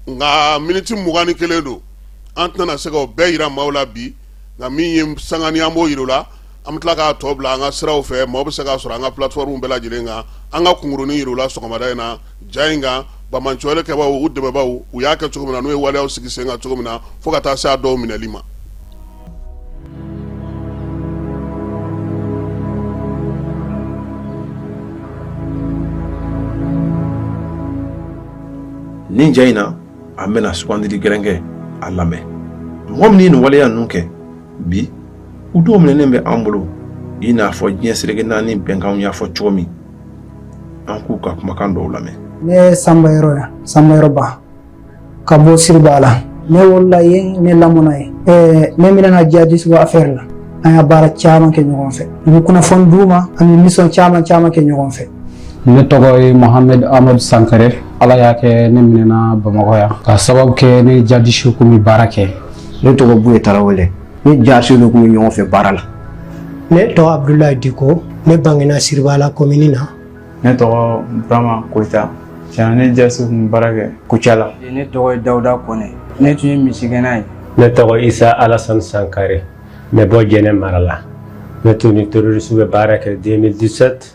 nga miniti mugani kelen do an tɛna se ka o bɛɛ yira maaw la bi nka min ye sanga ni an b'o yira o la an bɛ tila k'a tɔ bila an ka siraw fɛ maaw bɛ se k'a sɔrɔ an ka plateforme bɛɛ lajɛlen kan an ka kunkurunin yira o la sɔgɔmada in na ja in kan bamancɔle kɛbaw u dɛmɛbaw u y'a kɛ cogo min na n'u ye waleyaw sigi sen kan cogo min na fo ka taa se a dɔw minɛli ma. nin ja in na an bɛna sugandili gɛrɛnkɛ a lamɛn mɔgɔ min ye nin waleya ninnu kɛ bi u dɔw minɛnen bɛ an bolo i n'a fɔ diɲɛ seleke naani bɛnkanw y'a fɔ cogo min an k'u ka kumakan dɔw lamɛn. ne ye Sanbayɔrɔ Ba ka bɔ Siriba la ne wolola yen ne lamɔna yen ne minɛna jihadiste affaire la an y'a baara caman kɛ ɲɔgɔn fɛ n bɛ kunnafoni d'u ma an bɛ mission caman kɛ ɲɔgɔn fɛ. ne tɔgɔ ye Mohamed Ahmad Sankare ala y'a kɛ ne minɛna Bamakɔ yan ka sababu kɛ ne jihadiste kun bɛ baara kɛ. ne tɔgɔ Buye Tarawele ne jihadiste kun bɛ ɲɔgɔn fɛ baara la. ne tɔgɔ Abdoulaye Diko ne bangena Siriba la commune na. ne tɔgɔ Brahma Koita tiɲɛ ne jihadiste kun bɛ baara kɛ Kucala. ne tɔgɔ ye Dawuda Kone ne tun ye misigɛnna ye. ne tɔgɔ Isa Alassane Sankare ne bɔ Jɛnɛ mara la ne tun ni terroriste bɛ baara kɛ 2017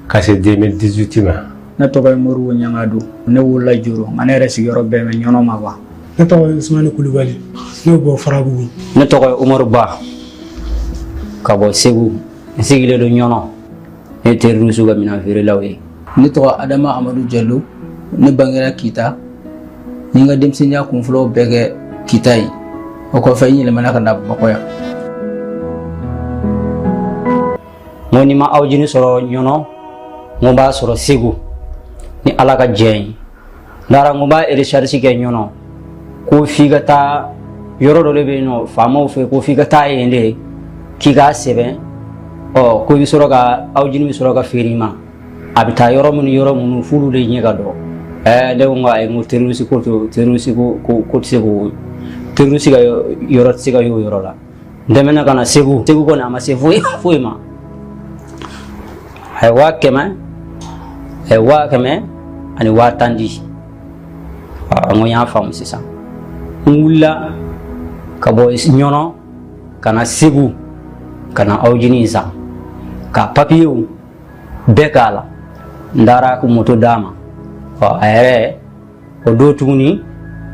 ka se 2018 ma. ne tɔgɔ ye Moribo Ɲangadu ne wolola Joro nka ne yɛrɛ sigiyɔrɔ bɛn bɛ Ɲɔnɔ ma wa. ne tɔgɔ ye Usmane Kulubali ne bɔ Farabugu. ne tɔgɔ ye Umaru Ba ka bɔ Segu n sigilen don Ɲɔnɔ ne ye terroriste ka minɛn feerelaw ye. ne tɔgɔ Adama Amadu Jallo ne bangera Kita ni n ka denmisɛnniya kunfɔlɔw bɛɛ kɛ Kita ye o kɔfɛ n yɛlɛmana ka na Bamakɔ yan. n ko ni ma awjini sɔrɔ Ɲɔnɔ n ko b'a sɔrɔ Segu ni ala ka jɛ ye n'ara n ko b'a recharge kɛ Ɲɔnɔ ko f'i ka taa yɔrɔ dɔ de bɛ yen nɔ faamaw fɛ ko f'i ka taa yen de k'i k'a sɛbɛn ko i bɛ sɔrɔ ka awjini bɛ sɔrɔ ka feere i ma a bɛ taa yɔrɔ minnu f'olu de ɲɛ ka dɔn ne ko n ko ayi n ko terroriste ko tɛ se k'o terroriste ka yɔrɔ tɛ se ka y'o yɔrɔ la n tɛmɛna ka na Segu kɔni a ma se foyi ma a ye 100,000 ani 10,000 di n ko n y'a faamu sisan n wulila ka bɔ Ɲɔnɔ ka na Segu ka na awjini san ka papiyew bɛɛ k'a la n taara moto d'a ma a yɛrɛ o don tuguni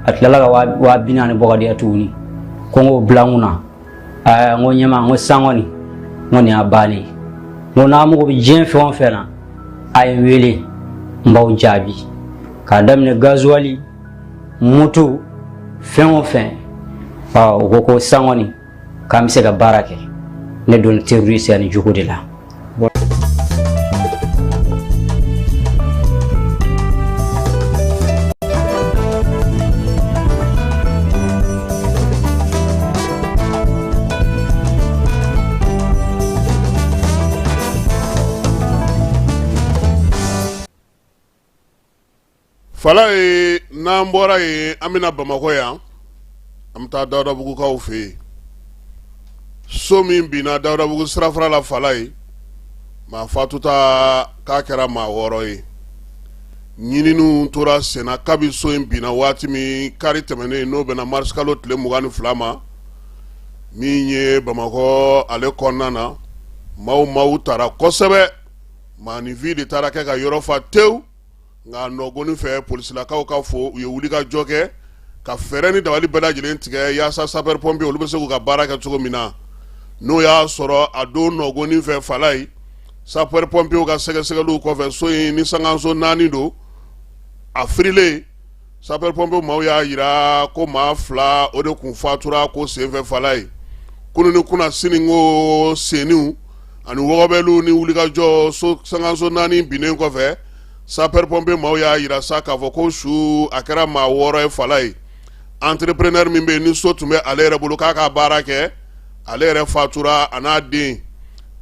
a tilala ka 40,000 bɔ ka di yan tuguni ko n k'o bila n kunna n ko ɲɛma n ko san kɔni n ko nin y'a bannen ye n ko n'a mago bɛ diɲɛ fɛn o fɛn na a ye n wele n b'aw jaabi k'a daminɛ gazuwali moto fɛn o fɛn u ko san kɔni k'an bɛ se ka baara kɛ ne don terroriste ani jogo de la. fala ye n'an bɔra ye an bɛna Bamakɔ yan an bɛ taa Dawudabugukaw fɛ yen so min binna Dawudabugu sirafara la fala ye maa fatuta k'a kɛra maa 6 ye ɲininiw tora senna kabi so in binna waati min kari tɛmɛnen n'o bɛna mars kalo tile 22 ma min ye Bamakɔ ale kɔnɔna na maaw taara kosɛbɛ maanifin de taara kɛ ka yɔrɔ fa tewu nka nɔgɔni fɛ polisilakaw ka fɔ u ye wuli ka jɔ kɛ ka fɛɛrɛ ni dabali bɛɛ lajɛlen tigɛ yaasa sapeur pompier olu bɛ se k'u ka baara kɛ cogo min na n'o y'a sɔrɔ a don nɔgɔni fɛ fala ye sapeur pompier ka sɛgɛsɛgɛliw kɔfɛ so in ni sangaso 4 don a firilen sapeur pompier maaw y'a yira ko maa 2 o de kun fatura ko senfɛ fala ye kunu ni kuna sini ko seniw ani wɔgɔbɛliw ni wuli ka jɔ so sangaso 4 binnen kɔfɛ sapeur pompier maaw y'a yira sa k'a fɔ ko su a kɛra maa 6 ye fala ye entrepreneur min bɛ ni so tun bɛ ale yɛrɛ bolo k'a ka baara kɛ ale yɛrɛ fatura a n'a den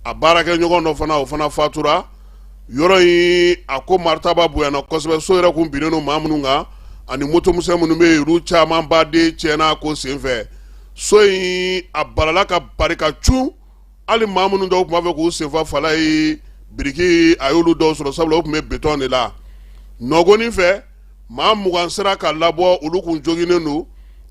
a baarakɛ ɲɔgɔn dɔ fana o fana fatura yɔrɔ in a ko maritaba bonyana kosɛbɛ so yɛrɛ kun binnen don maa minnu kan ani motomisɛn minnu bɛ yen olu caman baden tiɲɛna ko senfɛ so in a balala ka bari ka cun hali maa minnu dɔw tun b'a fɛ k'u senfa fala ye biriki a y'olu dɔw sɔrɔ sabula o tun bɛ beton de la nɔgɔnin fɛ maa mugan sera ka labɔ olu kun joginen don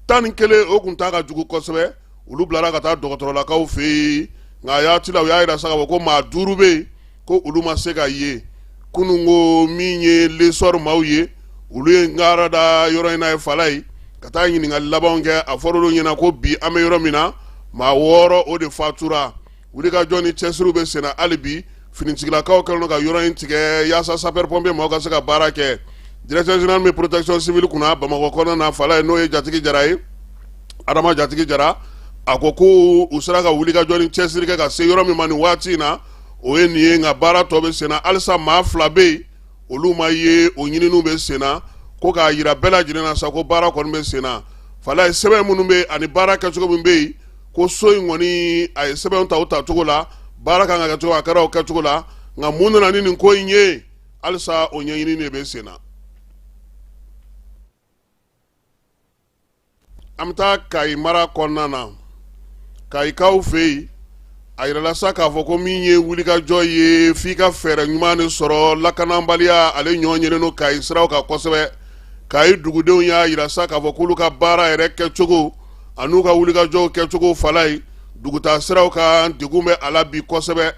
11 o kun t'a ka jugu kosɛbɛ olu bilara ka taa dɔgɔtɔrɔlakaw fɛ yen nka a y'a tila u y'a yira sa k'a fɔ ko maa 5 bɛ yen ko olu ma se ka ye kunun ko min ye lesɔr maaw ye olu ye ngara da yɔrɔ in na ye fala ye ka taa ɲininkali labanw kɛ a fɔra olu ɲɛna ko bi an bɛ yɔrɔ min na maa 6 o de fatura wulikajɔ ni cɛsiriw bɛ senna hali bi finitigilakaw kɛlen don ka yɔrɔ in tigɛ yaasa sapeur pompier maaw ka se ka baara kɛ directeur général de protection civile kunna Bamakɔ kɔnɔna na fala ye n'o ye Jatigi Jara ye Adama Jatigi Jara a ko ko u sera ka wulikajɔ ni cɛsiri kɛ ka se yɔrɔ min ma nin waati in na o ye nin ye nka baara tɔ bɛ senna halisa maa 2 bɛ yen olu ma ye o ɲininiw bɛ senna ko k'a yira bɛɛ lajɛlen na sa ko baara kɔni bɛ senna fala ye sɛbɛn minnu bɛ ani baara kɛcogo min bɛ yen ko so in kɔni a ye sɛbɛnw ta o tacogo la baara kan ka kɛcogo a kɛra o kɛcogo la nka mun nana ni nin ko in ye halisa o ɲɛɲini de bɛ senna. an bɛ taa Kayi mara kɔnɔna na Kayikaw fɛ yen a yirala sa k'a fɔ ko min ye wulikajɔ ye f'i ka fɛɛrɛ ɲuman de sɔrɔ lakanabaliya ale ɲɔgɔn ɲɛnen don Kayi siraw kan kosɛbɛ Kayi dugudenw y'a yira sa k'a fɔ k'olu ka baara yɛrɛ kɛcogo an'u ka wulikajɔw kɛcogo fala ye dugutaa siraw kan degun bɛ a la bi kosɛbɛ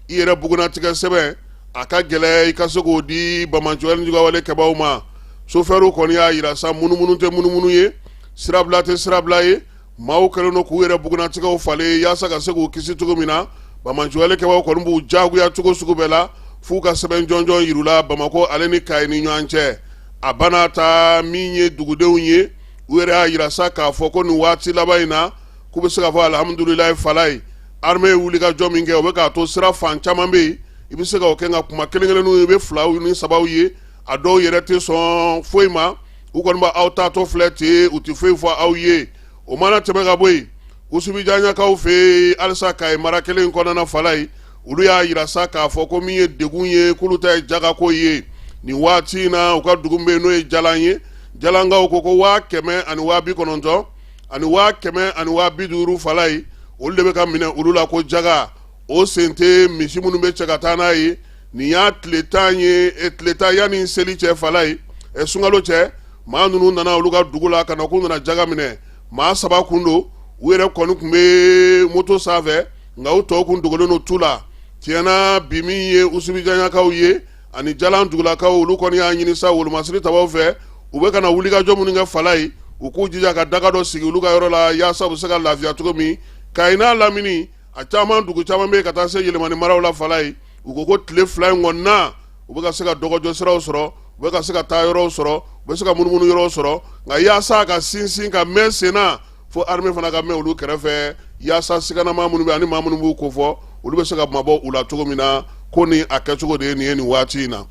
i yɛrɛ bugunatigɛ sɛbɛn a ka gɛlɛ i ka se k'o di Bamaɲɔgɔn jugawale kɛbaw ma sofɛriw kɔni y'a yira sa munumunu tɛ munumunu ye sirabila tɛ sirabila ye maaw kɛlen don k'u yɛrɛ bugunatigɛw falen yaasa ka se k'u kisi cogo min na Bamaɲɔgɔn kɛbaw kɔni b'u jagoya cogo sugu bɛɛ la f'u ka sɛbɛn jɔnjɔn yirula Bamakɔ ale ni Kayi ni ɲɔgɔn cɛ a bana ta min ye dugudenw ye u yɛrɛ y'a yira sa k'a fɔ ko nin waati laban in na k'u bɛ se k'a fɔ alihamudulilayi fala ye armée ye wulikajɔ min kɛ o bɛ k'a to sira fan caman bɛ yen i bɛ se ka o kɛ nka kuma kelen-kelenninw i bɛ 2 ni 3 ye a dɔw yɛrɛ tɛ sɔn foyi ma u kɔni b'aw taatɔ filɛ ten u tɛ foyi fɔ aw ye o mana tɛmɛ ka bɔ yen Usubijanɲakaw fɛ yen halisa Kayi mara kelen kɔnɔna fala ye olu y'a yira sa k'a fɔ ko min ye degun ye k'olu ta ye jagako ye nin waati in na u ka dugu bɛ yen n'o ye Jalan ye Jalankaw ko 100 ani 90 ani 100 ani 50 fala ye olu de bɛ ka minɛ olu la ko jaga o sen tɛ misi minnu bɛ cɛ ka taa n'a ye nin y'a tile 10 ye tile 10 yanni seli cɛ fala ye sunkalo cɛ maa ninnu nana olu ka dugu la ka na k'u nana jaga minɛ maa 3 kun don u yɛrɛ kɔni tun bɛ moto sanfɛ nka u tɔw kun dogolen don tu la tiɲɛna bi min ye Usubijanɲakaw ye ani Jalan dugulakaw olu kɔni y'a ɲini sa wolomasiri tabaw fɛ u bɛ ka na wulikajɔ minnu kɛ fala ye u k'u jija ka daga dɔ sigi olu ka yɔrɔ la yaasa u bɛ se ka lafiya cogo min Kayi n'a lamini a caman dugu caman bɛ yen ka taa se Yɛlɛmani maraw la fala ye u ko ko tile 2 in kɔnɔna u bɛ ka se ka dɔgɔjɔ siraw sɔrɔ u bɛ ka se ka taa yɔrɔw sɔrɔ u bɛ se ka munumunu yɔrɔw sɔrɔ nka yaasa ka sinsin ka mɛn senna fo armée fana ka mɛn olu kɛrɛfɛ yaasa siganama minnu bɛ ani maa minnu b'u kofɔ olu bɛ se ka mabɔ u la cogo min na ko ni a kɛcogo de ye nin ye nin waati in na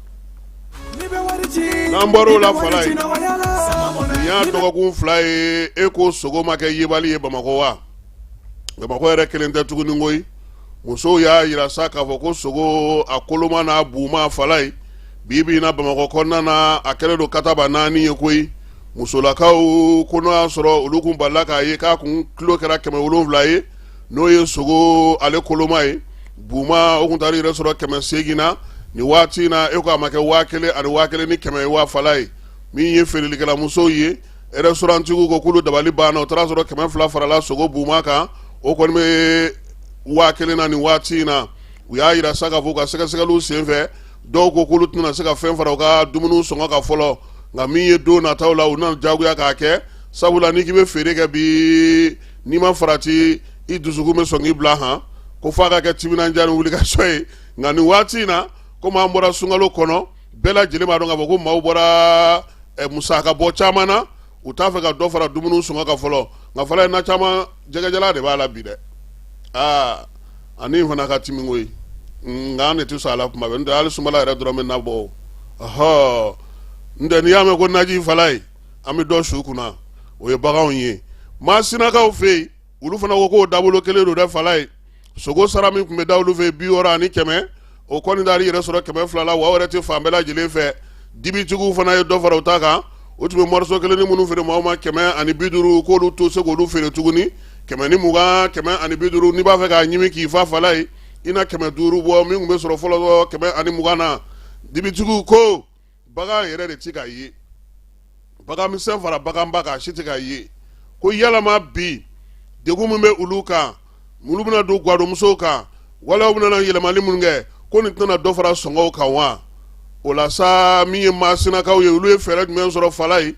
n'an bɔr'o la fala ye nin y'a dɔgɔkun 2 ye e ko sogo ma kɛ yebali ye Bamakɔ wa Bamakɔ yɛrɛ kelen tɛ tuguni koyi musow y'a yira sa k'a fɔ ko sogo a koloma n'a buuma fala ye bi in na Bamakɔ kɔnɔna na a kɛlen don kataba 4 ye koyi musolakaw ko n'o y'a sɔrɔ olu kun balila k'a ye k'a kun kilo kɛra 700 ye n'o ye sogo ale koloma ye buuma o kun taara yɛrɛ sɔrɔ 800 na nin waati in na e ko a ma kɛ 1000 ani 1100 ye wa fala ye min ye feerelikɛla musow ye restaurantigiw ko k'olu dabali banna o taara sɔrɔ 200 farala sogo buuma kan o kɔni bɛ 1000 na nin waati in na u y'a yira sa k'a fɔ ka sɛgɛsɛgɛliw senfɛ dɔw ko k'olu tɛna se ka fɛn fara u ka dumuniw sɔngɔ kan fɔlɔ nka min ye don nataw la u nana jagoya k'a kɛ sabula n'i k'i bɛ feere kɛ bi n'i ma farati i dusukun bɛ sɔn k'i bila han ko f'a ka kɛ timinandiya ni wulikajɔ ye nka nin waati in na komi an bɔra sunkalo kɔnɔ bɛɛ lajɛlen b'a dɔn k'a fɔ ko maaw bɔra musaka bɔ caman na u t'a fɛ ka dɔ fara dumuniw sɔngɔ kan fɔlɔ nka fana na caman jɛgɛjala de b'a la bi dɛ ani fana ka timi koyi nka an de tɛ sɔn a la kuma bɛɛ n'o tɛ hali sunbala yɛrɛ dɔrɔn bɛ nabɔ n'o tɛ n'i y'a mɛn ko naji fala ye an bɛ dɔ su kunna o ye baganw ye Masinakaw fɛ yen olu fana ko k'o dabolo kelen don dɛ fala ye sogo sara min tun bɛ da olu fɛ 60 ani 100 o kɔni taara yɛrɛ sɔrɔ 200 la wa wɛrɛ tɛ fan bɛɛ lajɛlen fɛ dibitigiw fana ye dɔ fara u ta kan o tun bɛ mɔriso kelen ni minnu feere maaw ma 100 ani 50 k'olu to se k'olu feere tuguni 120 100 ani 50 n'i b'a fɛ k'a ɲimi k'i fa fala ye i na 500 bɔ min tun bɛ sɔrɔ fɔlɔ 100 ani 20 na dibitigiw ko bagan yɛrɛ de ti ka ye bagan misɛn fara bagan ba kan si tɛ ka ye ko yalama bi degun min bɛ olu kan olu bɛna don gwadomusow kan wala u bɛna yɛlɛmali minnu kɛ ko nin tɛna dɔ fara sɔngɔw kan wa o la sa min ye maasinakaw ye olu ye fɛɛrɛ jumɛn sɔrɔ fala ye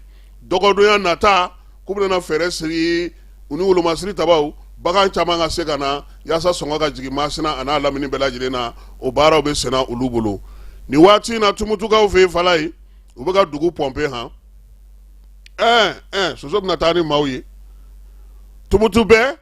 dɔgɔdonya nata k'u bɛna fɛɛrɛ sigi u ni wolomasiri tabaw bagan caman ka se ka na yaasa sɔngɔ ka jigin maasina a n'a lamini bɛɛ lajɛlen na o baaraw bɛ senna olu bolo nin waati in na tumutukaw fɛ yen fala ye u bɛ ka dugu pɔnpe han soso bɛna taa ni maaw ye tumutu bɛɛ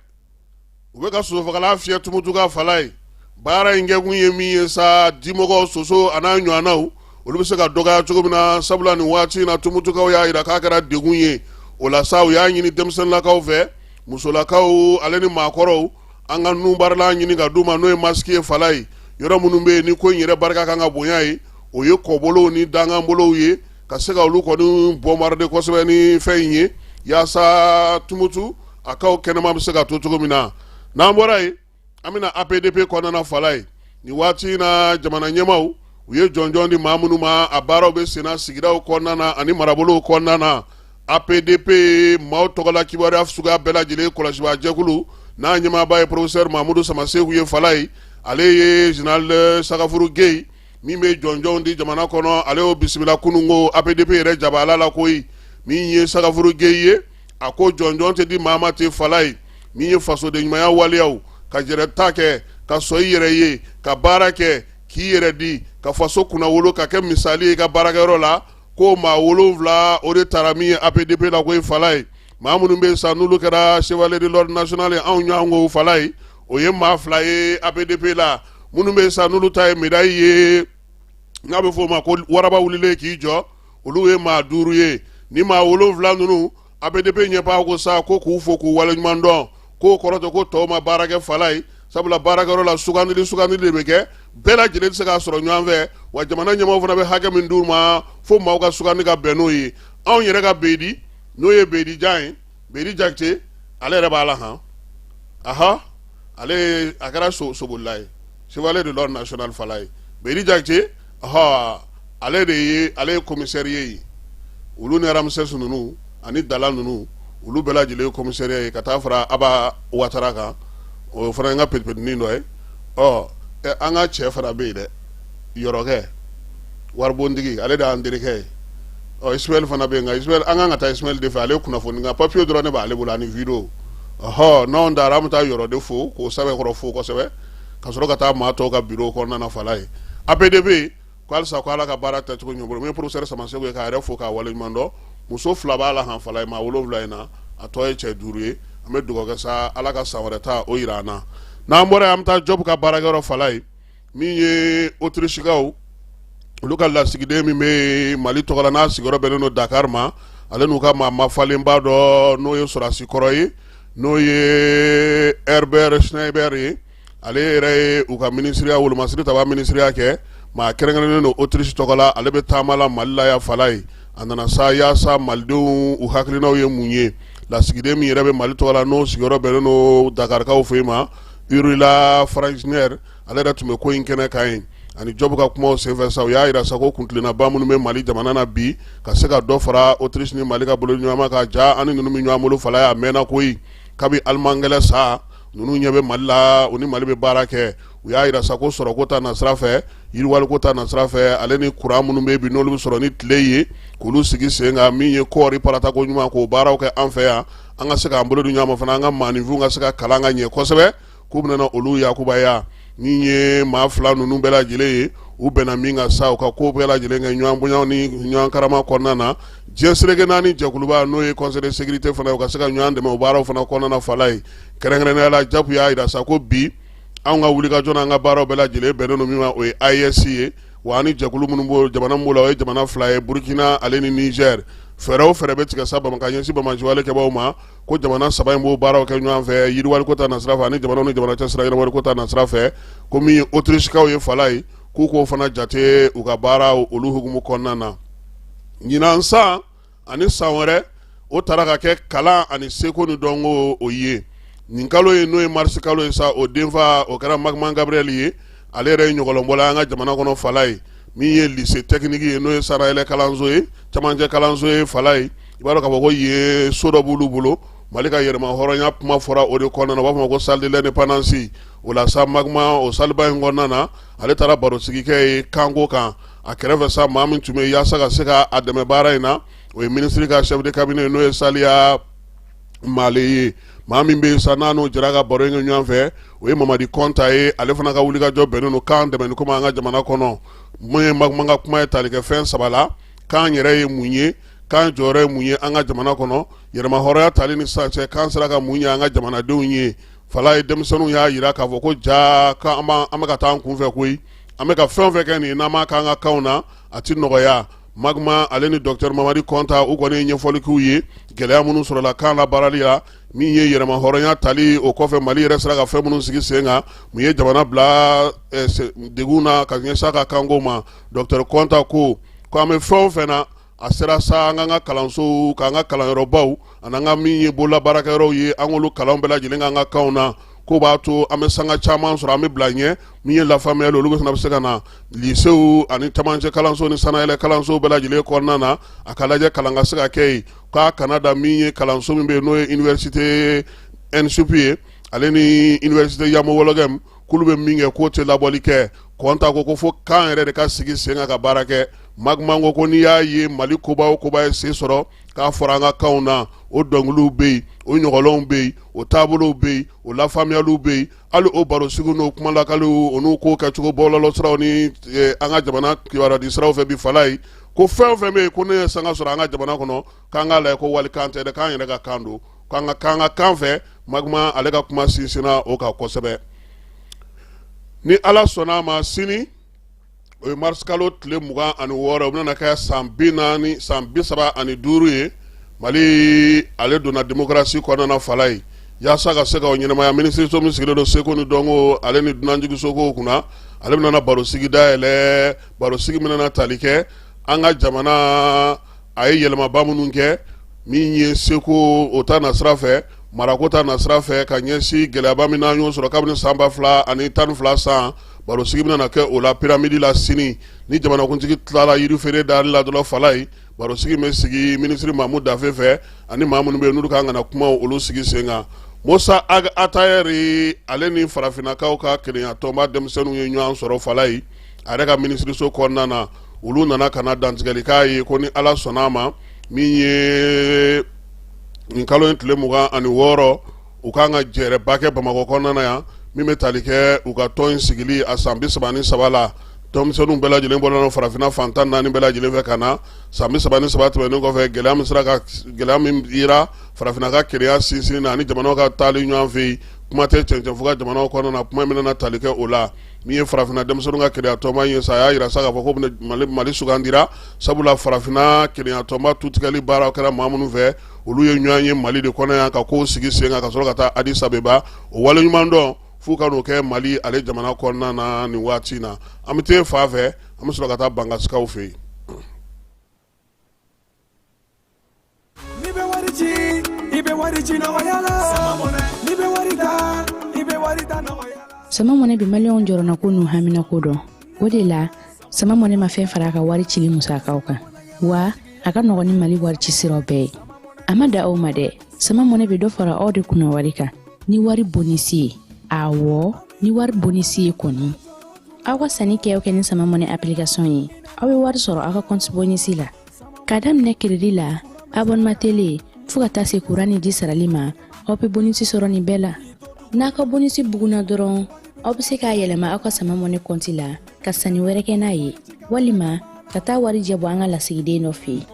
u bɛ ka sosofagala fiyɛ tumutu ka fala ye baara in kɛkun ye min ye sa dimɔgɔw soso a n'a ɲɔgɔnnaw olu bɛ se ka dɔgɔya cogo min na sabula nin waati in na tumutukaw y'a jira k'a kɛra degun ye o la sa u y'a ɲini denmisɛnninlakaw fɛ musolakaw ale ni maakɔrɔw an ka nunbarala ɲini ka d'u ma n'o ye masiki ye fala ye yɔrɔ minnu bɛ yen ni ko in yɛrɛ barika kan ka bonya ye o ye kɔbolow ni danganbolow ye ka se ka olu kɔni bɔ marade kosɛbɛ ni fɛn in ye yaasa tumutu a kaw kɛnɛma bɛ se ka to cogo min na n'an bɔra yen an bɛna APDP kɔnɔna fala ye nin waati in na jamana ɲɛmaw u ye jɔnjɔn di maa minnu ma a baaraw bɛ senna sigidaw kɔnɔna na ani marabolow kɔnɔna na APDP maaw tɔgɔla kibaruya suguya bɛɛ lajɛlen kɔlɔsiba jɛkulu n'a ɲɛmaaba ye professeur Mahamudu Samaseku ye fala ye ale ye général Sagafuru Gueye min bɛ jɔnjɔnw di jamana kɔnɔ ale y'o bisimila kunun ko APDP yɛrɛ jabala la koyi min ye Sagafuru Gueye ye a ko jɔnjɔn tɛ di maa ma ten fala ye min ye fasoden ɲumanya waleyaw ka yɛrɛta kɛ ka sɔn i yɛrɛ ye ka baara kɛ k'i yɛrɛ di ka faso kunna wolo ka kɛ misali ye i ka baarakɛyɔrɔ la ko maa 7 o de taara min ye APDP la ko ye fala ye maa minnu bɛ sa n'olu kɛra chevalier de l'ordre national ye anw ɲɔgɔn ko fala ye o ye maa 2 ye APDP la minnu bɛ sa n'olu ta ye médaille ye n'a bɛ fɔ o ma ko waraba wulilen k'i jɔ olu ye maa 5 ye ni maa 7 ninnu APDP ɲɛbaa ko sa ko k'u fo k'u waleɲuman dɔn k'o kɔrɔ tɛ ko tɔw ma baara kɛ fala ye sabula baarakɛyɔrɔ la sugandili de bɛ kɛ bɛɛ lajɛlen tɛ se k'a sɔrɔ ɲɔgɔn fɛ wa jamana ɲɛmaaw fana bɛ hakɛ min d'u ma fo maaw ka sugandi ka bɛn n'o ye anw yɛrɛ ka Bedi n'o ye Bedi Jan ye Bedi Jakite ale yɛrɛ b'a la han ale a kɛra sobolila ye chevalier de l'ordre national fala ye Bedi Jakite ale ye commissaire ye olu ni Ramses ninnu ani Dala ninnu olu bɛɛ lajɛlen ye commissaire ye ka taa fara Aba Ouattara kan o fana ye n ka petipetinin dɔ ye an ka cɛ fana bɛ yen dɛ yɔrɔkɛ waribondigi ale de y'an terikɛ ye Ismaël fana bɛ yen nka Ismaël an kan ka taa Ismaël de fɛ ale kunnafoni nka papiye dɔrɔn ne b'ale bolo ani video n'anw dara an bɛ taa yɔrɔ de fo k'o sɛbɛnkɔrɔ fo kosɛbɛ ka sɔrɔ ka taa maa tɔw ka bureau kɔnɔna na fala ye APDP ko halisa ko ala ka baara tacogo ɲɛ bolo min ye professeur Samaseku ye k'a yɛrɛ fo k'a waleɲuman dɔn muso 2 b'a la han fala ye maa 7 in na a tɔ ye cɛ 5 ye an bɛ dugawu kɛ sa ala ka san wɛrɛ ta o yira an na n'an bɔra yen an bɛ taa Job ka baarakɛyɔrɔ fala ye min ye Autrichikaw olu ka lasigiden min bɛ Mali tɔgɔla n'a sigiyɔrɔ bɛnnen don Dakar ma ale n'u ka maa mafalenba dɔ n'o ye Sɔrasi kɔrɔ ye n'o ye Herbert Schneider ye ale yɛrɛ ye u ka minisiriya wolomasiri taba minisiriya kɛ maa kɛrɛnkɛrɛnnen don Autriche tɔgɔla ale bɛ taama la Mali la ya fala ye a nana sa yaasa malidenw u hakilinaw ye mun ye lasigiden min yɛrɛ bɛ Mali tɔgɔla n'o sigiyɔrɔ bɛnnen don Dakarikaw fɛ yen ma Urula Franciner ale yɛrɛ tun bɛ ko in kɛnɛ kan ye ani Job ka kumaw senfɛ sa u y'a jira sa ko kuntilennaba minnu bɛ Mali jamana na bi ka se ka dɔ fara Autriche ni Mali ka bolo ɲɔgɔn ka ja ani ninnu min ɲɔgɔn bolo fala ye a mɛnna koyi kabi alimangɛlɛ sa ninnu ɲɛ bɛ Mali la u ni Mali bɛ baara kɛ u y'a jira sa ko sɔrɔko ta nasira fɛ yiriwaliko ta nasira fɛ ale ni kuran minnu bɛ bi n'olu bɛ sɔrɔ ni tile ye k'olu sigi sen kan min ye kɔɔri paratako ɲuman k'o baaraw kɛ an fɛ yan an ka se k'an bolo di ɲɔgɔn ma fana an ka maaninfinw ka se ka kalan ka ɲɛ kosɛbɛ k'u bɛna olu yakubaya min ye maa 2 ninnu bɛɛ lajɛlen ye u bɛnna min ka sa u ka ko bɛɛ lajɛlen kɛ ɲɔgɔn bonya ni ɲɔgɔn karama kɔnɔna na diɲɛ seleke 4 jɛkuluba n'o ye conseil de sécurité fana u ka se ka ɲɔgɔn dɛmɛ o baaraw fana kɔnɔna na fala ye kɛrɛnkɛrɛnnenya la Japu y'a jira sa ko bi anw ka wulikajɔ n'an ka baaraw bɛɛ lajɛlen bɛnnen don min ma o ye AES ye wa ani jɛkulu minnu b'o jamana min b'o la o ye jamana 2 ye Burkina ale ni Niger fɛɛrɛ o fɛɛrɛ bɛ tigɛ sa ka ɲɛsin Bamajiwale kɛbaaw ma ko jamana 3 in b'o baaraw kɛ ɲɔgɔn fɛ yiriwaliko ta nasira fɛ ani jamanaw ni jamana cɛ sira yiriwaliko ta nasira fɛ ko min ye Autrichikaw ye fala ye k'u k'o fana jate u ka baaraw olu hukumu kɔnɔna na ɲinan san ani san wɛrɛ o taara ka kɛ kalan ani seko ni dɔnko o ye nin kalo ye n'o ye marisi kalo ye sa o denfa o kɛra Magman Gabriel ye ale yɛrɛ ye ɲɔgɔlɔnbɔla an ka jamana kɔnɔ fala ye min ye lycée technique ye n'o ye Sarayɛlɛ kalanso ye camancɛ kalanso ye fala ye i b'a dɔn k'a fɔ ko ye so dɔ b'olu bolo Mali ka yɛrɛma hɔrɔnya kuma fɔra o de kɔnɔna na u b'a fɔ ma ko salle de l'indépendance o la sa Magma o saliba in kɔnɔna na ale taara barosigikɛ ye kanko kan a kɛrɛfɛ sa maa min tun bɛ yaasa ka se ka a dɛmɛ baara in na o ye ministre ka chef de cabinet n'o ye Saliya Male ye maa min bɛ sa n'a n'o jɛra ka baro in kɛ ɲɔgɔn fɛ o ye Mamadi Konta ye ale fana ka wulikajɔ bɛnnen don kan dɛmɛ ni komi an ka jamana kɔnɔ mun ye Magma ka kuma ye tali kɛ fɛn saba la kan yɛrɛ ye mun ye kan jɔyɔrɔ ye mun ye an ka jamana kɔnɔ yɛrɛma hɔrɔnya tali ni sisan cɛ kan sera ka mun ye an ka jamanadenw ye fala ye denmisɛnninw y'a yira k'a fɔ ko jaa k'an bɛ ka taa an kunfɛ koyi an bɛ ka fɛn o fɛn kɛ nin n'an m'a k'an ka kanw na a ti nɔgɔya Magma ale ni Dr Mamadi Konta u kɔni ye ɲɛfɔli k'u ye gɛlɛya minnu sɔrɔla kan labaarali la min ye yɛrɛma hɔrɔnya tali o kɔfɛ Mali yɛrɛ sera ka fɛn minnu sigi sen kan mun ye jamana bila degun na ka ɲɛsin a ka kanko ma Dr Konta ko an bɛ fɛn o fɛn na a sera sa an ka kalansow k'an ka kalanyɔrɔbaw ani an ka min ye bololabaarakɛyɔrɔw ye an k'olu kalanw bɛɛ lajɛlen k'an ka kanw na ko b'a to an bɛ sanga caman sɔrɔ an bɛ bila ɲɛ min ye lafaamuyali olu fana bɛ se ka na lisew ani camancɛ kalanso ni sanayɛlɛ kalanso bɛɛ lajɛlen kɔnɔna na a ka lajɛ kalan ka se ka kɛ yen k'a kana da min ye kalanso min bɛ yen n'o ye université NSUP ye ale ni université Yamawologem k'olu bɛ min kɛ k'o tɛ labɔli kɛ Konta ko fo kan yɛrɛ de ka sigi sen kan ka baara kɛ Magma ko n'i y'a ye Mali koba o koba ye sen sɔrɔ k'a fɔra an ka kanw na o dɔnkiliw bɛ yen o ɲɔgɔnlɔnw bɛ yen o taabolow bɛ yen o lafaamuyaliw bɛ yen hali o barosigiw n'o kumalakaliw o n'u ko kɛcogo bɔlɔlɔsiraw ni an ka jamana kibaruya siraw fɛ bi fala ye ko fɛn o fɛn bɛ yen ko ne ye sanga sɔrɔ an ka jamana kɔnɔ k'an k'a lajɛ ko walikan tɛ dɛ k'an yɛrɛ ka kan don k'an ka kan fɛ Magma ale ka kuma sinsinna o kan kosɛbɛ ni Ala sɔnna a ma sini o ye mars kalo tile 26 o bɛna kɛ san 35 ye Mali ale donna démocratie kɔnɔna fala ye yaasa ka se ka o ɲɛnamaya minisiriso min sigilen don Seko ni Dɔnko ale ni dunanjigiso kow kunna ale bɛna barosigi dayɛlɛ barosigi min na tali kɛ an ka jamana a ye yɛlɛmaba minnu kɛ min ye Seko o ta nasira fɛ marako ta nasira fɛ ka ɲɛsin gɛlɛyaba min n'an y'o sɔrɔ kabini san 2012 san barosigi bɛna kɛ o la pyramide la sini ni jamanakuntigi tilala yiri feere dali la dɔrɔn fala ye barosigi bɛ sigi minisiri Mamu Dafe fɛ ani maa minnu bɛ yen n'olu kan ka na kuma olu sigi sen kan Musa Atayɛri ale ni farafinnakaw ka keleyatɔnba denmisɛnninw ye ɲɔgɔn sɔrɔ fala ye a yɛrɛ ka minisiriso kɔnɔna na olu nana ka na dantigɛli k'a ye ko ni Ala sɔnna a ma min ye nin kalo in tile 26 u kan ka jɛrɛba kɛ Bamakɔ kɔnɔna na yan min bɛ tali kɛ u ka tɔn in sigili a san 33 la denmisɛnninw bɛɛ lajɛlen bɔra farafinna fan 14 bɛɛ lajɛlen fɛ ka na san 33 tɛmɛnen kɔfɛ gɛlɛya min yira farafinna ka kelenya sinsin na ani jamanaw ka taali ɲɔgɔn fɛ yen kuma tɛ cɛncɛn fo ka jamanaw kɔnɔna na kuma min na tali kɛ o la min ye farafinna denmisɛnninw ka keleyatɔnba ye sa a y'a yira sa k'a fɔ ko Mali sugandira sabula farafinna keleyatɔnba tutigɛli baaraw kɛra maa minnu fɛ olu ye ɲɔgɔn ye Mali de kɔnɔ yan ka kow sigi sen kan ka sɔrɔ ka taa Addis Abeba o waleɲuman dɔn f'u ka n'o kɛ Mali ale jamana kɔnɔna na nin waati in na an bɛ taa fan fɛ an bɛ sɔrɔ ka taa Bangasikaw fɛ yen. Sama mɔnɛ bi maliyɛnw jɔrɔna ko n'u hamina ko dɔn o de la sama mɔnɛ ma fɛn fara a ka wari cili musakaw kan wa a ka nɔgɔn ni Mali wari ci siraw bɛɛ ye a ma da aw ma dɛ sama mɔnɛ bɛ dɔ fara aw de kunna wari kan ni wari bonisi ye awɔ ni wari bonisi ye kɔni aw ka sanni kɛ ni sama mɔnɛ application ye aw bɛ wari sɔrɔ aw ka compte bonisi la ka daminɛ crédit la abonnement télé fo ka taa se courant ni ji sarali ma aw bɛ bonisi sɔrɔ nin bɛɛ la n'a ka bonisi buguna dɔrɔn aw bɛ se k'a yɛlɛma aw ka sama mɔnɛ compte la ka sanni wɛrɛ kɛ n'a ye walima ka taa wari jɛbɔ an ka lasigiden dɔ fɛ yen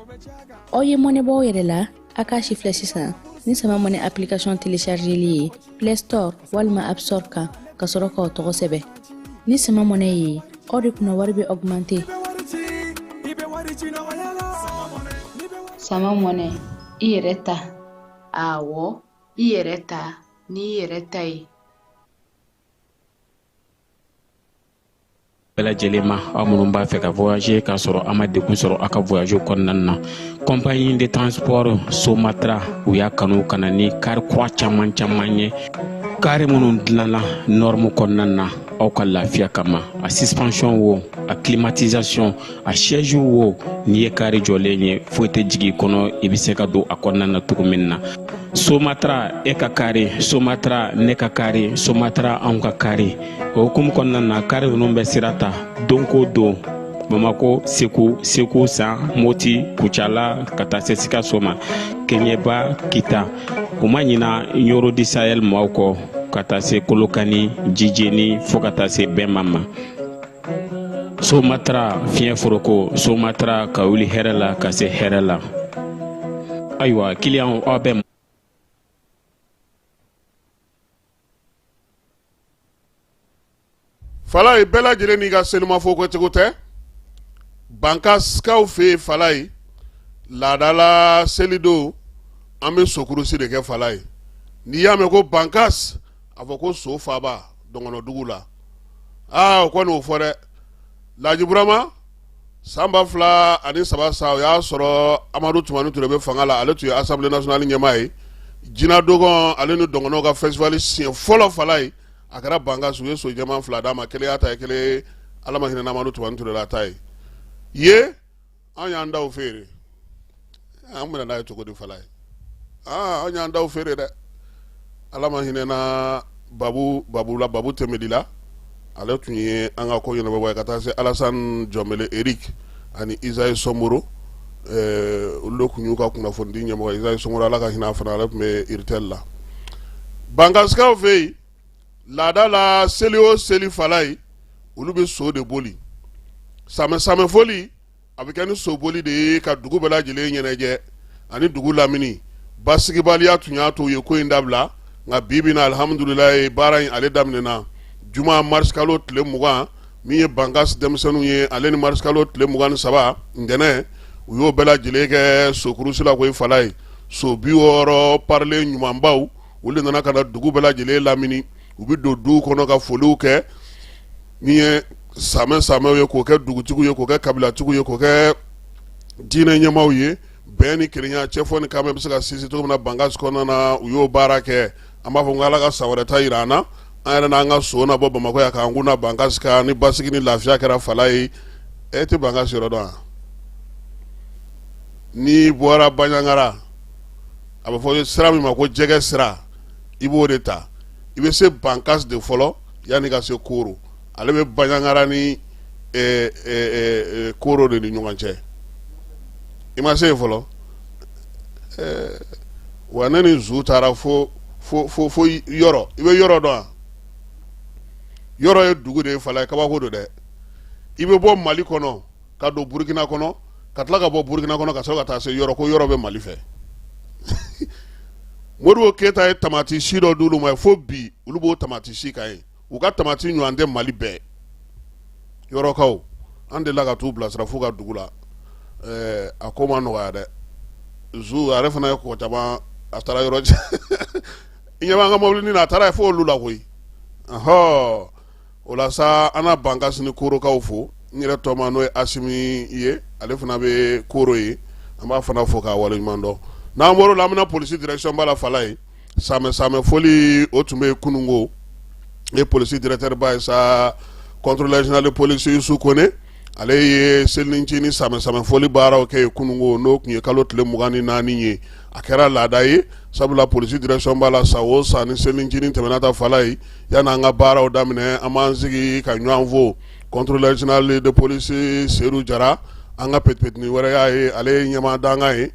aw ye mɔnɛ bɔ aw yɛrɛ la a k'a si filɛ sisan ni sama mɔnɛ application téléchargeli ye Play Store walima App Store kan ka sɔrɔ k'aw tɔgɔ sɛbɛn ni sama mɔnɛ ye aw de kunna wari bɛ augmenter sama mɔnɛ i yɛrɛ ta awɔ i yɛrɛ ta ni yɛrɛ ta ye bɛɛ lajɛlen ma aw minnu b'a fɛ ka voyager k'a sɔrɔ a ma degun sɔrɔ a ka voyage kɔnɔna na compagnie de transport Somatra u y'a kanu ka na ni kari kura caman ye kari minnu dilanna norme kɔnɔna na aw ka lafiya kama a suspension wo a climatisation a siège wo n'i ye kari jɔlen ye foyi tɛ jigi kɔnɔ i bɛ se ka don a kɔnɔna na cogo min na Somatra e ka kari Somatra ne ka kari Somatra anw ka kari o hukumu kɔnɔna na kari ninnu bɛ sira ta don ko don Bamako Segu San Moti Kucala ka taa se Sikaso ma Keɲeba Kita o ma ɲina Yoro di Sahel maaw kɔ ka taa se Kolokani Jijeni fo ka taa se Bɛnma ma Somatra fiɲɛ foroko Somatra ka wuli hɛrɛ la ka se hɛrɛ la ayiwa client aw bɛ fala ye bɛɛ lajɛlen n'i ka selimafo kɛcogo tɛ bankaskaw fɛ yen fala ye laadala selidon an bɛ sokurusi de kɛ fala ye n'i y'a mɛn ko bankas a fɔ ko so faaba dɔngɔnɔdugu la o kɔni o fɔ dɛ Laji Burama san 2003 sa o y'a sɔrɔ Amadu Tumani Ture bɛ fanga la ale tun ye Assemblée nationale ɲɛmaa ye Jina Dogon ale ni dɔngɔnɔw ka festival siɲɛ fɔlɔ fala ye a kɛra bankas u ye so jɛman 2 d'a ma kelen y'a ta ye kelen Ala ma hinɛ Amadu Tumani Ture la ta ye ye an y'an daw feere an bɛna n'a ye cogo di fala ye an y'an daw feere dɛ Ala ma hinɛ na Babu Temedi la ale tun ye an ka ko ɲɛnabɔ ye ka taa se Alassane Jɔnbɛlɛ Eric ani Isaïe Somboro olu kun y'u ka kunnafoni di ɲɛmɔgɔ Isaïe Somboro Ala ka hinɛ a fana ale tun bɛ Iritel la bankaskaw fɛ yen laada la seli o seli fala ye olu bɛ so de boli samɛ foli a bɛ kɛ ni so boli de ye ka dugu bɛɛ lajɛlen ɲɛnajɛ ani dugu lamini basigibaliya tun y'a to u ye ko in dabila nka bi bi in na alihamudulilayi baara in ale daminɛna juma marisikalo tile 20 min ye bankas denmisɛnninw ye ale ni marisikalo tile 23 ntɛnɛn u y'o bɛɛ lajɛlen kɛ sokurusi la ko ye fala ye so 60 parle ɲumanbaw olu de nana ka na dugu bɛɛ lajɛlen lamini u bɛ don duw kɔnɔ ka foliw kɛ min ye samɛw ye k'o kɛ dugutigiw ye k'o kɛ kabilatigiw ye k'o kɛ diinɛ ɲɛmaaw ye bɛn ni kelenya cɛfɔ ni kamɛ bɛ se ka sinsin cogo min na bankas kɔnɔna na u y'o baara kɛ an b'a fɔ ko Ala ka san wɛrɛ ta yira an na an yɛrɛ n'an ka so na bɔ Bamakɔ yan k'an kun na bankas kan ni basigi ni lafiya kɛra fala ye e tɛ bankas yɔrɔ dɔn n'i bɔra Baɲangara a bɛ fɔ sira min ma ko jɛgɛ sira i b'o de ta i bɛ se bankas de fɔlɔ yanni ka se Koro ale bɛ Baɲangara ni Koro de ni ɲɔgɔn cɛ i ma se yen fɔlɔ wa ne ni Zu taara fo yɔrɔ i bɛ yɔrɔ dɔn yɔrɔ ye dugu de ye fala ye kabako don dɛ i bɛ bɔ Mali kɔnɔ ka don Burukina kɔnɔ ka tila ka bɔ Burukina kɔnɔ ka sɔrɔ ka taa se yɔrɔ ko yɔrɔ bɛ Mali fɛ Modibo Keyita ye tamati si dɔ d'olu ma fo bi olu b'o tamati si kan ye u ka tamati ɲɔgɔn tɛ Mali bɛɛ yɔrɔkaw an delila ka t'u bilasira f'u ka dugu la a ko ma nɔgɔya dɛ Zu a yɛrɛ fana ye kɔ caman a taara yɔrɔ cɛ i ɲɛ b'an ka mɔbili na a taara ye fo olu la koyi o la sa an na bankas ni Korokaw fo n yɛrɛ tɔma n'o ye Asimi ye ale fana bɛ Koro ye an b'a fana fo k'a waleɲuman dɔn n'an bɔr'o la an bɛna polisi direction ba la fala ye samɛ foli o tun bɛ kunungo ye polisi directeur ba ye sa contrôleur général de police Yusu Kone ale ye selininci ni samɛ foli baaraw kɛ kunungo n'o tun ye kalo tile 24 ye a kɛra laada ye sabula polisi direction ba la sa o sa ni selininci ni tɛmɛna ta fala ye yanni an ka baaraw daminɛ an b'an sigi ka ɲɔgɔn fo contrôleur général de police Seydou Jara an ka petipetini wɛrɛ y'a ye ale ye ɲɛmaa danga ye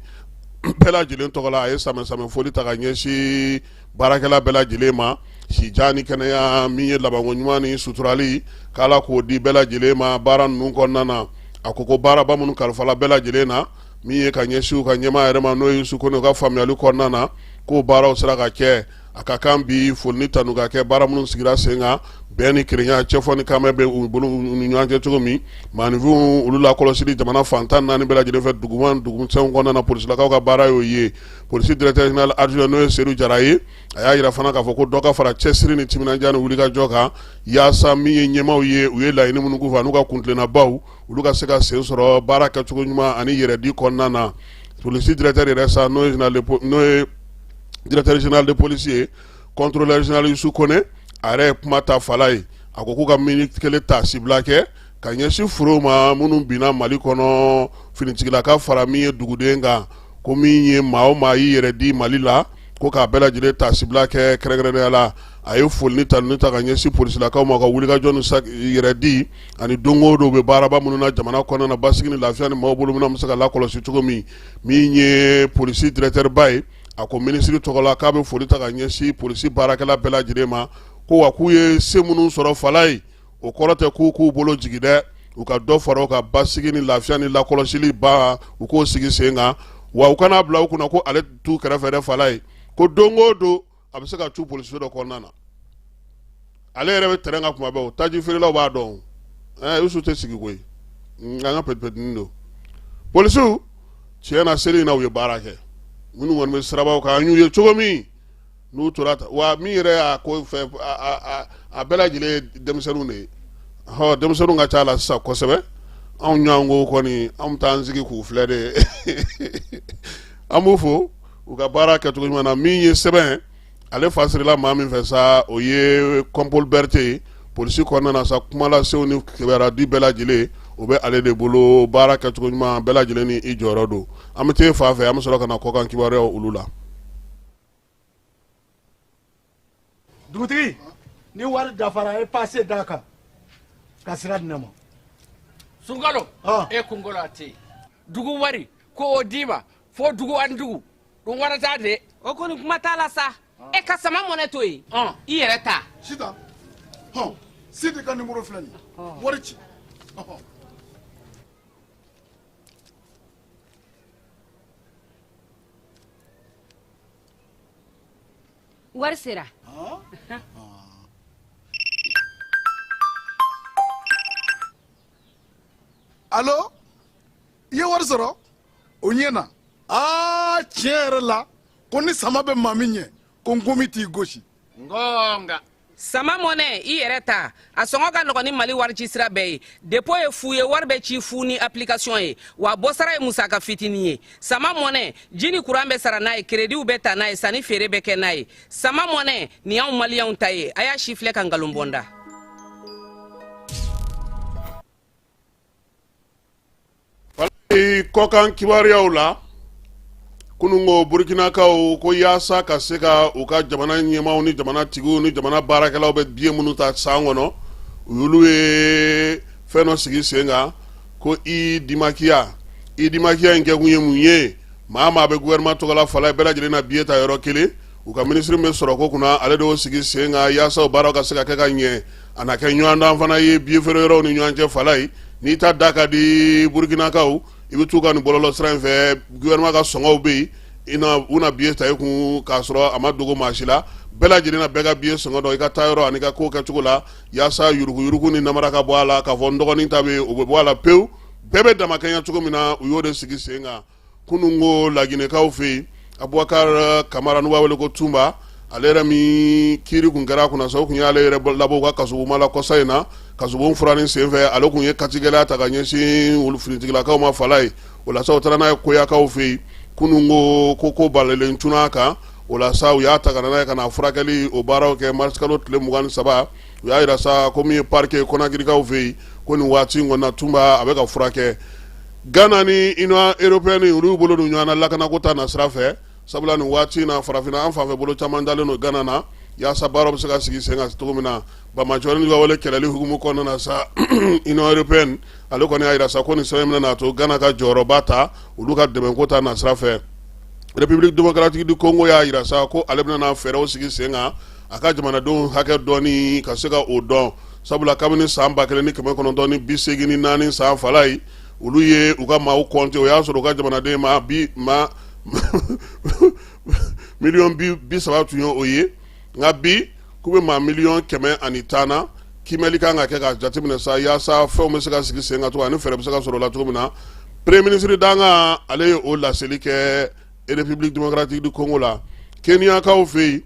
bɛɛ lajɛlen tɔgɔ la a ye samɛ foli ta ka ɲɛsin baarakɛla bɛɛ lajɛlen ma sijan ni kɛnɛya min ye labanko ɲuman ni suturali k'Ala k'o di bɛɛ lajɛlen ma baara ninnu kɔnɔna na a ko baaraba minnu kalifala bɛɛ lajɛlen na min ye ka ɲɛsin u ka ɲɛmaa yɛrɛ ma n'o ye Yusu Kone ka faamuyali kɔnɔna na k'o baaraw sera ka kɛ a ka kan bi foli ni tanu ka kɛ baara minnu sigira sen kan bɛn ni kelenya cɛfɔ ni kamɛ bɛ u bolo ni ɲɔgɔn cɛ cogo min maanifinw olu la kɔlɔsili jamana fan 14 bɛɛ lajɛlen fɛ dugumisɛnw kɔnɔna na polisilakaw ka baara y'o ye polisi directeur général adjoint n'o ye Seydou Jara ye a y'a yira fana k'a fɔ ko dɔ ka fara cɛsiri ni timinandiya ni wulikajɔ kan yaasa min ye ɲɛmaaw ye u ye laɲini minnu k'u fɛ n'u ka kuntilennabaw olu ka se ka sen sɔrɔ baara kɛcogo ɲuman ani yɛrɛdi kɔnɔna na polisi directeur yɛrɛ sa n'o ye directeur général de police ye contrôleur général Yusu Kone a yɛrɛ ye kuma ta fala ye a ko k'u ka minute kelen ta sibila kɛ ka ɲɛsin foro ma minnu binna Mali kɔnɔ finitigilaka fara min ye duguden kan ko min ye maa o maa y'i yɛrɛ di Mali la ko k'a bɛɛ lajɛlen ta sibila kɛ kɛrɛnkɛrɛnnenya la a ye foli ni ta ka ɲɛsin polisilakaw ma ka wulikajɔ ni yɛrɛ di ani don o don u bɛ baaraba minnu na jamana kɔnɔna na basigi ni lafiya ni maaw bolo minnu bɛ se ka lakɔlɔsi cogo min ye polisi directeur ba ye a ko minisiri tɔgɔ la k'a bɛ foli ta ka ɲɛsin polisi baarakɛla bɛɛ lajɛlen ma ko wa k'u ye se minnu sɔrɔ fala ye o kɔrɔ tɛ k'u bolo jigi dɛ u ka dɔ fara u ka basigi ni lafiya ni lakɔlɔsili ba u k'o sigi sen kan wa u kana bila u kunna ko ale t'u kɛrɛfɛ dɛ fala ye ko don o don a bɛ se ka tu polisi dɔ kɔnɔna na ale yɛrɛ bɛ terrain kan kuma bɛɛ o taji feerelaw b'a dɔn Youssou tɛ sigi koyi an ka pɛtipɛtinin don polisiw tiɲɛ na seli in na u ye baara kɛ minnu kɔni bɛ sirabaw kan an y'u ye cogo min n'u tora ta wa min yɛrɛ y'a ko fɛ a bɛɛ lajɛlen ye denmisɛnninw de ye denmisɛnninw ka ca la sisan kosɛbɛ anw ɲɔgɔn ko kɔni an bɛ taa an sigi k'u filɛ de an b'u fo u ka baara kɛcogo ɲuman na min ye sɛbɛn ale fasirila maa min fɛ sa o ye Compol Berthe ye polisi kɔnɔna na sa kuma lasew ni kibaruya di bɛɛ lajɛlen o bɛ ale de bolo baara kɛcogo ɲuman bɛɛ lajɛlen ni i jɔyɔrɔ don an bɛ t'e fan fɛ an bɛ sɔrɔ ka na kɔkan kibaruyaw olu la. Dugutigi ni wari dafara e passe d'a kan ka sira di ne ma. Sunkalo e kunkolo a tɛ yen dugu wari ko o d'i ma fo dugu ani dugu dun wari t'a de. O kɔni kuma t'a la sa e ka sama mɔnɛ to yen i yɛrɛ ta. Sita Sidi ka numéro filɛ nin wari ci. Wari sera. Allo i ye wari sɔrɔ o ɲɛna tiɲɛ yɛrɛ la ko ni sama bɛ maa min ɲɛ ko n komi t'i gosi. Ngonga. Sama mɔnɛ i yɛrɛ ta a sɔngɔ ka nɔgɔn ni Mali wari ci sira bɛɛ ye dépôt ye fu ye wari bɛ ci fu ni application ye wa bɔsara ye musaka fitinin ye sama mɔnɛ ji ni courant bɛ sara n'a ye crédit bɛ ta n'a ye sanni feere bɛ kɛ n'a ye sama mɔnɛ nin y'anw maliyɛnw ta ye a y'a si filɛ ka nkalon bɔ n da. Kɔkan kibaruyaw la kunungo Burkinakaw ko yaasa ka se ka u ka jamana ɲɛmaw ni jamana tigiw ni jamana baarakɛlaw bɛ biye minnu ta san kɔnɔ u y'olu ye fɛn dɔ sigi sen kan ko Idimakiya in kɛkun ye mun ye maa maa bɛ gouvernement tɔgɔ la fala bɛɛ lajɛlen na biye ta yɔrɔ kelen u ka ministre bɛ sɔrɔ ko kunna ale de y'o sigi sen kan yaasa o baaraw ka se ka kɛ ka ɲɛ a na kɛ ɲɔgɔn dan fana ye biye feere yɔrɔw ni ɲɔgɔn cɛ fala ye n'i ta da ka di Burkinakaw i bɛ t'u ka nin bɔlɔlɔ sira in fɛ gouvernement ka sɔngɔw bɛ yen u na biye ta i kun k'a sɔrɔ a ma dogo maa si la bɛɛ lajɛlen na bɛɛ ka biye sɔngɔ dɔn i ka taa yɔrɔ ani ka kow kɛcogo la yaasa yurugu ni namara ka bɔ a la k'a fɔ n dɔgɔnin ta bɛ yen o bɛ bɔ a la pewu bɛɛ bɛ damakɛɲɛ cogo min na u y'o de sigi sen kan kunungo Laginɛkaw fɛ yen Abubakar Kamara n'u b'a wele ko Tumba ale yɛrɛ min kiiri kun kɛra a kunna sa o kun y'ale yɛrɛ labɔ u ka kasobonba la kɔsa in na kasobon furani sen fɛ ale kun ye katigɛlɛya ta ka ɲɛsin olu finitigilakaw ma fala ye o la sa u taara n'a ye Koyakaw fɛ yen kunungo ko balalen tunun kan o la sa u y'a ta ka na n'a ye ka na furakɛli o baaraw kɛ mars kalo tile 23 u y'a yira sa ko min ye parquet Konakirikaw fɛ yen ko nin waati in kɔnɔna Tumba a bɛ ka furakɛ Ghana ni Union Européenne olu bolo don ɲɔgɔn na lakanako ta na sira fɛ sabula nin waati na farafinna an fanfɛ bolo caman dalen don Ghana na yaasa baaraw bɛ se ka sigi sen kan cogo min na Bamajɔni b'a wele kɛlɛli hukumu kɔnɔna na sa Union Européenne ale kɔni y'a yira sa ko nin sɛbɛn bɛna to Ghana ka jɔyɔrɔba ta olu ka dɛmɛko ta na sira fɛ République démocratique du Congo y'a yira sa ko ale bɛna fɛɛrɛw sigi sen kan a ka jamanadenw hakɛ dɔɔni ka se ka o dɔn sabula kabini san 1984 san fala ye olu ye u ka maaw compter o y'a sɔrɔ u ka jamanaden ma miliyɔn 30 tun ye o ye nka bi k'u bɛ maa miliyɔn 110 na kimɛli kan ka kɛ ka jateminɛ sa yaasa fɛnw bɛ se ka sigi sen kan cogo ani fɛɛrɛ bɛ se ka sɔrɔ o la cogo min na premier ministre danga ale ye o laseli kɛ République démocratique du Congo la Kenyakaw fɛ yen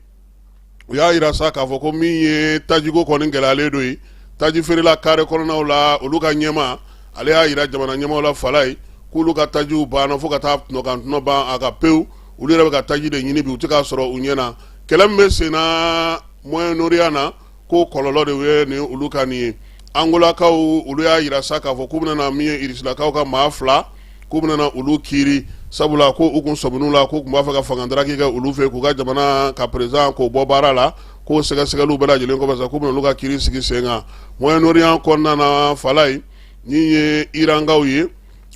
u y'a yira sa k'a fɔ ko min ye tajiko kɔni gɛlɛyalen don ye taji feerela kare kɔnɔnaw la olu ka ɲɛma ale y'a yira jamana ɲɛmaw la fala ye k'olu ka tajiw banna fo ka taa tɔnɔ ban a ka pewu olu yɛrɛ bɛ ka taji de ɲini bi u tɛ k'a sɔrɔ u ɲɛna kɛlɛ min bɛ sen na Moyen-Orient na ko kɔlɔlɔ de ye ni olu ka nin ye angolakaw olu y'a yira sa k'a fɔ k'u bɛna min ye irisilakaw ka maa 2 k'u bɛna olu kiiri sabula ko u kun sɔminu la k'u kun b'a fɛ ka fangandaraki kɛ olu fɛ k'u ka jamana ka président k'o bɔ baara la k'o sɛgɛsɛgɛliw bɛɛ lajɛlen kɔfɛ sa k'u bɛna olu ka kiiri sigi sen kan Moyen-Orient kɔnɔna na Falaye min ye Irankaw ye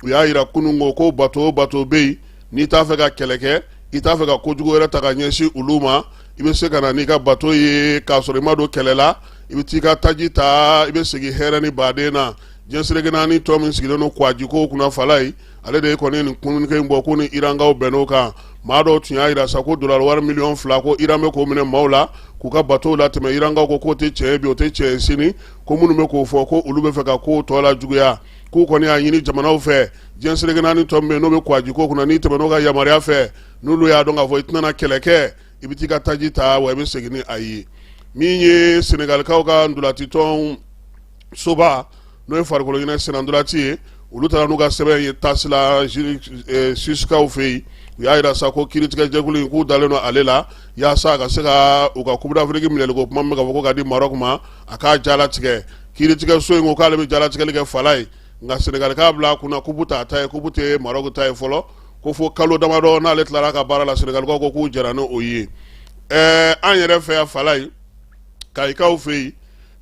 u y'a yira kunungo ko bato bɛ yen n'i t'a fɛ ka kɛlɛ kɛ i t'a fɛ ka kojugu wɛrɛ ta ka ɲɛsin olu ma i bɛ se ka na n'i ka bato ye k'a sɔrɔ i ma don kɛlɛ la i bɛ t'i ka taji ta i bɛ segin hɛrɛ ni baden na diɲɛseleke naani tɔ min sigilen don Kouaji ko kunna Falaye ale de ye kɔni nin communiqué in bɔ ko ni Irankaw bɛnn'o kan maa dɔw tun y'a yira sa ko dollar wari miliyɔn 2 ko Iran bɛ k'o minɛ maaw la k'u ka bateau latɛmɛ Irankaw ko k'o tɛ tiɲɛ ye bi o tɛ tiɲɛ ye sini ko minnu bɛ k'o fɔ ko olu bɛ fɛ ka kow tɔ lajuguya k'u kɔni y'a ɲini jamanaw fɛ diɲɛseleke naani tɔ min bɛ yen n'o bɛ Kouaji ko kunna n'i tɛmɛn'o ka yamaruya fɛ n'olu y'a dɔn k'a fɔ i tɛna kɛlɛ kɛ i bɛ t'i ka taji ta wa i bɛ segin ni a ye min ye Senegalikaw ka ndolatitɔn soba n'o ye farikolo ɲinɛ senandolati ye olu taara n'u ka sɛbɛn ye tasila Sissokaw fɛ yen u y'a yira sa ko kiiritigɛjɛkulu in k'u dalen don ale la yaasa a ka se ka u ka Coupe d'Afrique minɛliko kuma min bɛ ka fɔ ko ka di Maroc ma a k'a jalatigɛ kiiritigɛso in ko k'ale bɛ jalatigɛli kɛ Falaye nka Senegalikaw bila a kunna k'u ta ta ye k'u tɛ Maroc ta ye fɔlɔ ko fo kalo damadɔ n'ale tilara ka baara la Senegalikaw ko k'u jɛra n'o ye an yɛrɛ fɛ yan Falaye Kayikaw fɛ yen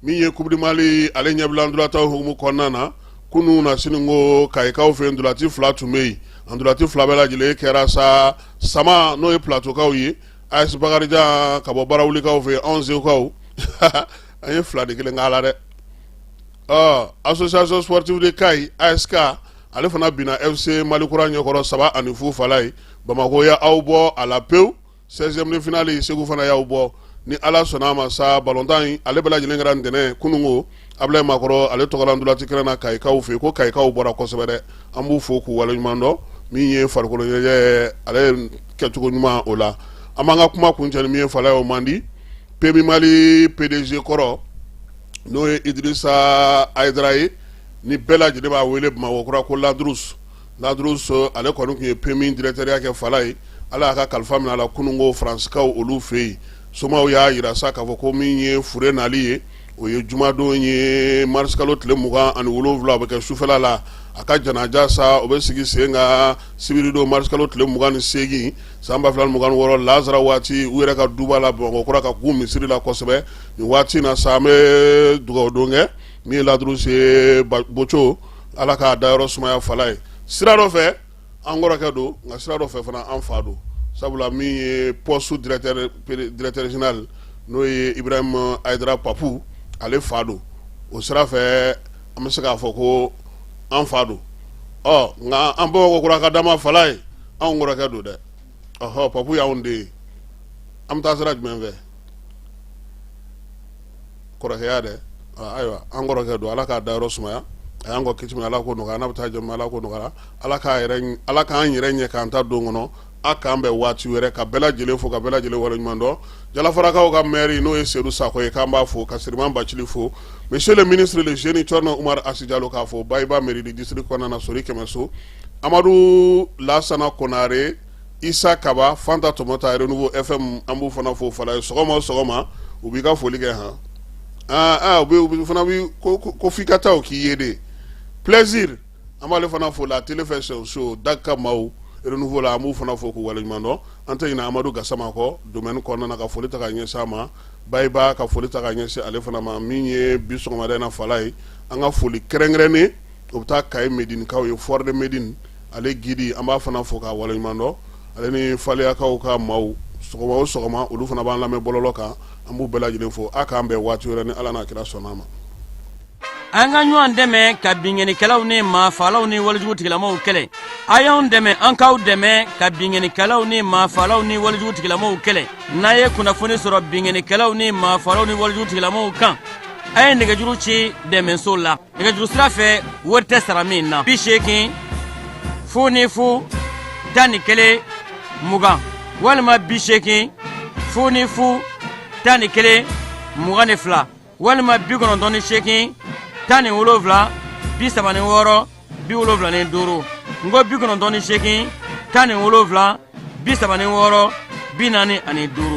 min ye Coupe du Mali ale ɲɛbila ndolataw hukumu kɔnɔna na kunu na sini ko Kayikaw fɛ yen ndolati 2 tun bɛ yen ndolati 2 bɛɛ lajɛlen kɛra sa Sama n'o ye Plateaukaw ye AS Bakarijan ka bɔ Barawulikaw fɛ yen anw Sekukaw an ye 2 de kelen k'a la dɛ Association Sportive de Kayi ASK ale fana binna FC Malikura ɲɛkɔrɔ 3-0 Falaye Bamako ya aw bɔ a la pewu 16e de finale Segu fana y'aw bɔ ni ala sɔnna a ma sa balontan in ale bɛɛ lajɛlen kɛra ntɛnɛn kunungo Ablaye Makɔrɔ ale tɔgɔla ndolati kɛnɛ na Kayikaw fɛ ko Kayikaw bɔra kosɛbɛ dɛ an b'u fo k'u waleɲuman dɔn min ye farikolo ɲɛnajɛ ale kɛcogo ɲuman o la an b'an ka kuma kuncɛ min ye Falaye o man di PMI Mali PDG kɔrɔ n'o ye Idrissa Aidara ye ni bɛɛ lajɛlen b'a wele Bamakɔkura ko Ladrous ale kɔni tun ye PMI directeur kɛ Falaye ala y'a ka kalifa minɛ a la kunungo Faranskaw olu fɛ yen somaw y'a yira sa k'a fɔ ko min ye fure nali ye o ye jumadon ye marisikalo tile 27 a bɛ kɛ sufɛla la a ka janaja sa o bɛ sigi sen ka sibiridon marisikalo tile 28 san 2026 Lazara waati u yɛrɛ ka duba la Bamakɔkura ka k'u misiri la kosɛbɛ nin waati na sa an bɛ dugawu don kɛ min ye Ladrous ye Boco ala k'a dayɔrɔ sumaya Falaye sira dɔ fɛ an kɔrɔkɛ don nka sira dɔ fɛ fana an fa don sabula min ye poste directeur général n'o ye Ibrahim Aidara Papu ale fa don o sira fɛ an bɛ se k'a fɔ ko an fa don nka an Bamakɔkura ka dama Falaye anw kɔrɔkɛ don dɛ Papu y'anw den ye an bɛ taa sira jumɛn fɛ kɔrɔkɛya dɛ ayiwa an kɔrɔkɛ don ala k'a dayɔrɔ sumaya a y'an kɔ kisi min ala ko nɔgɔya n'a bɛ taa jɛn ala ko nɔgɔya ala k'an yɛrɛ ɲɛ k'an ta don kɔnɔ a k'an bɛn waati wɛrɛ ka bɛɛ lajɛlen fo ka bɛɛ lajɛlen waleɲuman dɔn Jalafarakaw ka maire n'o ye Seydou Sakɔ ye k'an b'a fo ka Siriman Bacili fo monsieur le ministre le jeune Thierno Oumar Assi Diallo k'a fo Bayiba mairie du district kɔnɔna na Sori Kɛmɛso Amadou Lassana Konare Issa Kaba Fanta Tomota Renouveau FM an b'u fana fo Falaye sɔgɔma o sɔgɔma u b'i ka foli kɛ u bɛ fana bi ko f'i ka taa o k'i ye de plaisir an b'ale fana fo la télé fait son show Dakar Maw Renouveau la an b'u fana fo k'u waleɲuman dɔn an tɛ ɲinɛ Amadou Gassama kɔ domaine kɔnɔna na ka foli ta ka ɲɛsin a ma Bayiba ka foli ta ka ɲɛsin ale fana ma min ye bi sɔgɔmada in na Falaye an ka foli kɛrɛnkɛrɛnnen o bɛ taa Kayi Medinikaw ye Fort de Médine ale gidi an b'a fana fo k'a waleɲuman dɔn ale ni Faleyakaw ka maaw sɔgɔma o sɔgɔma olu fana b'an lamɛn bɔlɔlɔ kan an b'u bɛɛ lajɛlen fo a k'an bɛn waati wɛrɛ ni ala n'a kira sɔnna ma an ka ɲɔgɔn dɛmɛ ka binkɛnikɛlaw ni maafalaw ni walijugu tigilamaw kɛlɛ a y'anw dɛmɛ an k'aw dɛmɛ ka binkɛnikɛlaw ni maafalaw ni walijugu tigilamaw kɛlɛ n'a ye kunnafoni sɔrɔ binkɛnikɛlaw ni maafalaw ni walijugu tigilamaw kan a ye nɛgɛjuru ci dɛmɛso la nɛgɛjuru sira fɛ wari tɛ sara min na 80 00 11 20 walima 80 00 11 22 walima 98 17 36 75 ngo 98 17 36 45